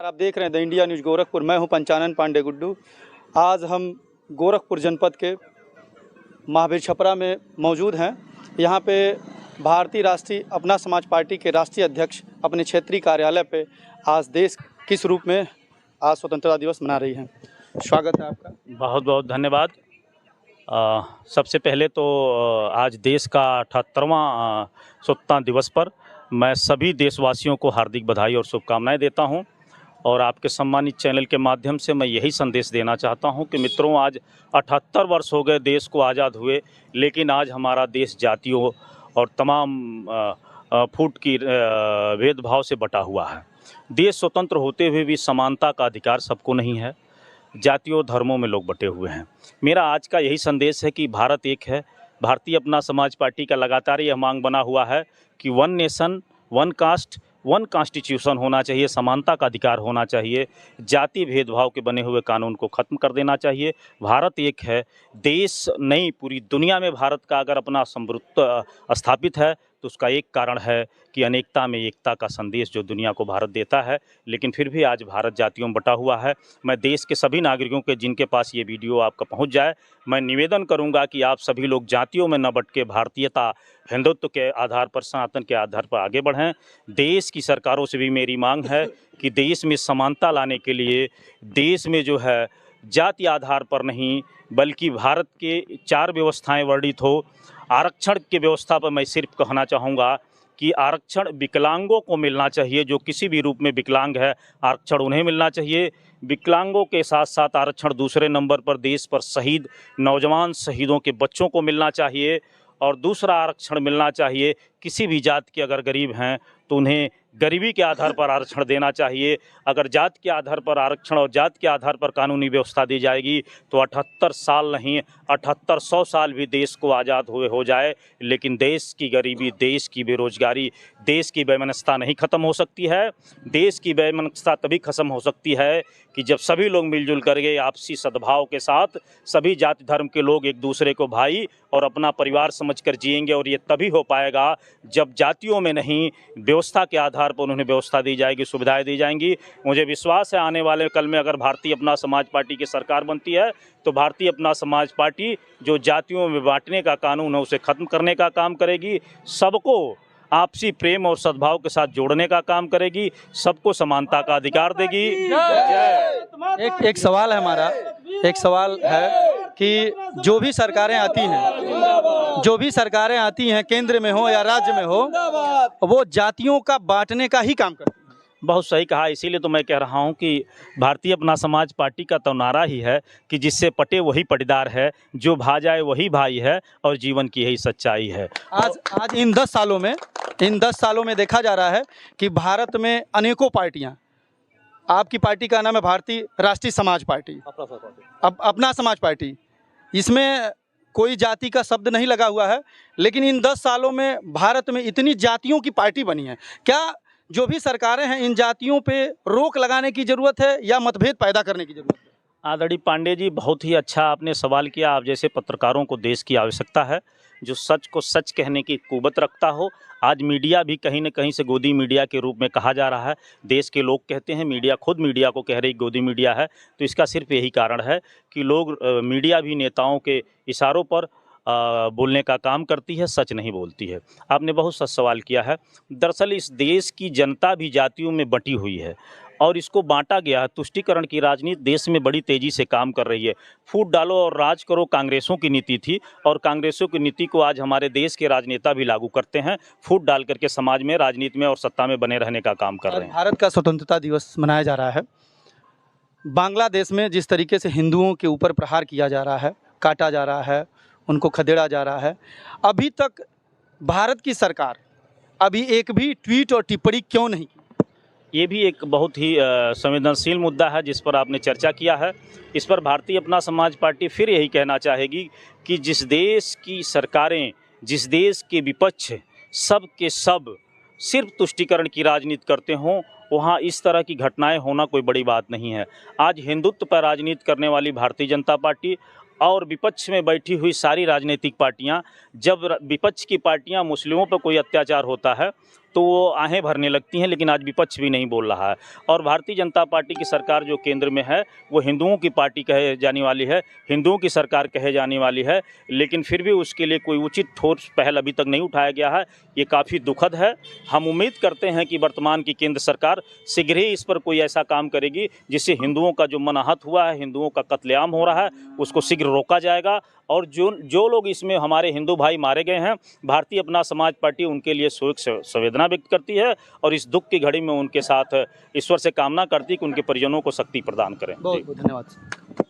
आप देख रहे हैं द इंडिया न्यूज़ गोरखपुर। मैं हूं पंचानन पांडे गुड्डू। आज हम गोरखपुर जनपद के महावीर छपरा में मौजूद हैं। यहां पे भारतीय राष्ट्रीय अपना समाज पार्टी के राष्ट्रीय अध्यक्ष अपने क्षेत्रीय कार्यालय पे आज देश किस रूप में आज स्वतंत्रता दिवस मना रही हैं। स्वागत है आपका। बहुत बहुत धन्यवाद। सबसे पहले तो आज देश का 78वां स्वतंत्रता दिवस पर मैं सभी देशवासियों को हार्दिक बधाई और शुभकामनाएं देता हूं। और आपके सम्मानित चैनल के माध्यम से मैं यही संदेश देना चाहता हूं कि मित्रों, आज 78 वर्ष हो गए देश को आज़ाद हुए, लेकिन आज हमारा देश जातियों और तमाम फूट की भेदभाव से बटा हुआ है। देश स्वतंत्र होते हुए भी समानता का अधिकार सबको नहीं है। जातियों धर्मों में लोग बटे हुए हैं। मेरा आज का यही संदेश है कि भारत एक है। भारतीय अपना समाज पार्टी का लगातार यह मांग बना हुआ है कि one nation one cast one constitution होना चाहिए, समानता का अधिकार होना चाहिए, जाति भेदभाव के बने हुए कानून को ख़त्म कर देना चाहिए। भारत एक है, देश नहीं पूरी दुनिया में भारत का अगर अपना समृद्ध स्थापित है तो उसका एक कारण है कि अनेकता में एकता का संदेश जो दुनिया को भारत देता है। लेकिन फिर भी आज भारत जातियों में बटा हुआ है। मैं देश के सभी नागरिकों के जिनके पास ये वीडियो आपका पहुंच जाए, मैं निवेदन करूंगा कि आप सभी लोग जातियों में न बट के भारतीयता, हिंदुत्व के आधार पर, सनातन के आधार पर आगे बढ़ें। देश की सरकारों से भी मेरी मांग है कि देश में समानता लाने के लिए देश में जो है जाति आधार पर नहीं बल्कि भारत के 4 व्यवस्थाएं वर्णित हो। आरक्षण की व्यवस्था पर मैं सिर्फ कहना चाहूँगा कि आरक्षण विकलांगों को मिलना चाहिए। जो किसी भी रूप में विकलांग है, आरक्षण उन्हें मिलना चाहिए। विकलांगों के साथ साथ आरक्षण दूसरे नंबर पर देश पर शहीद नौजवान शहीदों के बच्चों को मिलना चाहिए। और दूसरा आरक्षण मिलना चाहिए, किसी भी जात के अगर गरीब हैं तो उन्हें गरीबी के आधार पर आरक्षण देना चाहिए। अगर जात के आधार पर आरक्षण और जात के आधार पर कानूनी व्यवस्था दी जाएगी तो 78 साल नहीं 7800 साल भी देश को आज़ाद हुए हो जाए, लेकिन देश की गरीबी, देश की बेरोजगारी, देश की वैमनस्यता नहीं ख़त्म हो सकती है। देश की वैमनस्यता तभी ख़त्म हो सकती है कि जब सभी लोग मिलजुल करके आपसी सद्भाव के साथ सभी जाति धर्म के लोग एक दूसरे को भाई और अपना परिवार समझकर जिएंगे। और ये तभी हो पाएगा जब जातियों में नहीं व्यवस्था के आधार पर उन्हें व्यवस्था दी जाएगी, सुविधाएं दी जाएंगी। मुझे विश्वास है आने वाले कल में अगर भारतीय अपना समाज पार्टी की सरकार बनती है तो भारतीय अपना समाज पार्टी जो जातियों में बांटने का कानून है उसे ख़त्म करने का काम करेगी, सबको आपसी प्रेम और सद्भाव के साथ जोड़ने का काम करेगी, सबको समानता का अधिकार देगी। एक सवाल है हमारा, एक सवाल है कि जो भी सरकारें आती हैं केंद्र में हो या राज्य में हो, वो जातियों का बांटने का ही काम करती हैं। बहुत सही कहा। इसीलिए तो मैं कह रहा हूं कि भारतीय अपना समाज पार्टी का तो नारा ही है कि जिससे पटे वही पटीदार है, जो भा जाए वही भाई है और जीवन की यही सच्चाई है। आज इन 10 सालों में देखा जा रहा है कि भारत में अनेकों पार्टियां, आपकी पार्टी का नाम है भारतीय राष्ट्रीय समाज पार्टी, अपना समाज पार्टी, इसमें कोई जाति का शब्द नहीं लगा हुआ है। लेकिन इन 10 सालों में भारत में इतनी जातियों की पार्टी बनी है, क्या जो भी सरकारें हैं इन जातियों पे रोक लगाने की ज़रूरत है या मतभेद पैदा करने की ज़रूरत है? आदरणीय पांडे जी, बहुत ही अच्छा आपने सवाल किया। आप जैसे पत्रकारों को देश की आवश्यकता है, जो सच को सच कहने की कुवत रखता हो। आज मीडिया भी कहीं न कहीं से गोदी मीडिया के रूप में कहा जा रहा है। देश के लोग कहते हैं, मीडिया खुद मीडिया को कह रही गोदी मीडिया है। तो इसका सिर्फ यही कारण है कि लोग मीडिया भी नेताओं के इशारों पर बोलने का काम करती है, सच नहीं बोलती है। आपने बहुत सच सवाल किया है। दरअसल इस देश की जनता भी जातियों में बटी हुई है और इसको बांटा गया है। तुष्टीकरण की राजनीति देश में बड़ी तेज़ी से काम कर रही है। फूट डालो और राज करो कांग्रेसों की नीति थी और कांग्रेसों की नीति को आज हमारे देश के राजनेता भी लागू करते हैं। फूट डाल करके समाज में, राजनीति में और सत्ता में बने रहने का काम कर रहे हैं। भारत का स्वतंत्रता दिवस मनाया जा रहा है। बांग्लादेश में जिस तरीके से हिंदुओं के ऊपर प्रहार किया जा रहा है, काटा जा रहा है, उनको खदेड़ा जा रहा है, अभी तक भारत की सरकार अभी एक भी ट्वीट और टिप्पणी क्यों नहीं की? ये भी एक बहुत ही संवेदनशील मुद्दा है जिस पर आपने चर्चा किया है। इस पर भारतीय अपना समाज पार्टी फिर यही कहना चाहेगी कि जिस देश की सरकारें, जिस देश के विपक्ष सब के सब सिर्फ तुष्टीकरण की राजनीति करते हों, वहाँ इस तरह की घटनाएं होना कोई बड़ी बात नहीं है। आज हिंदुत्व पर राजनीति करने वाली भारतीय जनता पार्टी और विपक्ष में बैठी हुई सारी राजनीतिक पार्टियां, जब विपक्ष की पार्टियां मुस्लिमों पर कोई अत्याचार होता है तो वो आहें भरने लगती हैं, लेकिन आज विपक्ष भी नहीं बोल रहा है। और भारतीय जनता पार्टी की सरकार जो केंद्र में है वो हिंदुओं की पार्टी कहे जाने वाली है, हिंदुओं की सरकार कहे जाने वाली है, लेकिन फिर भी उसके लिए कोई उचित ठोस पहल अभी तक नहीं उठाया गया है। ये काफ़ी दुखद है। हम उम्मीद करते हैं कि वर्तमान की केंद्र सरकार शीघ्र ही इस पर कोई ऐसा काम करेगी जिससे हिंदुओं का जो मन आहत हुआ है, हिंदुओं का कत्लेआम हो रहा है, उसको शीघ्र रोका जाएगा। और जो लोग इसमें हमारे हिंदू भाई मारे गए हैं, भारतीय अपना समाज पार्टी उनके लिए शोक संवेदना व्यक्त करती है और इस दुख की घड़ी में उनके साथ ईश्वर से कामना करती है कि उनके परिजनों को शक्ति प्रदान करें। बहुत बहुत धन्यवाद।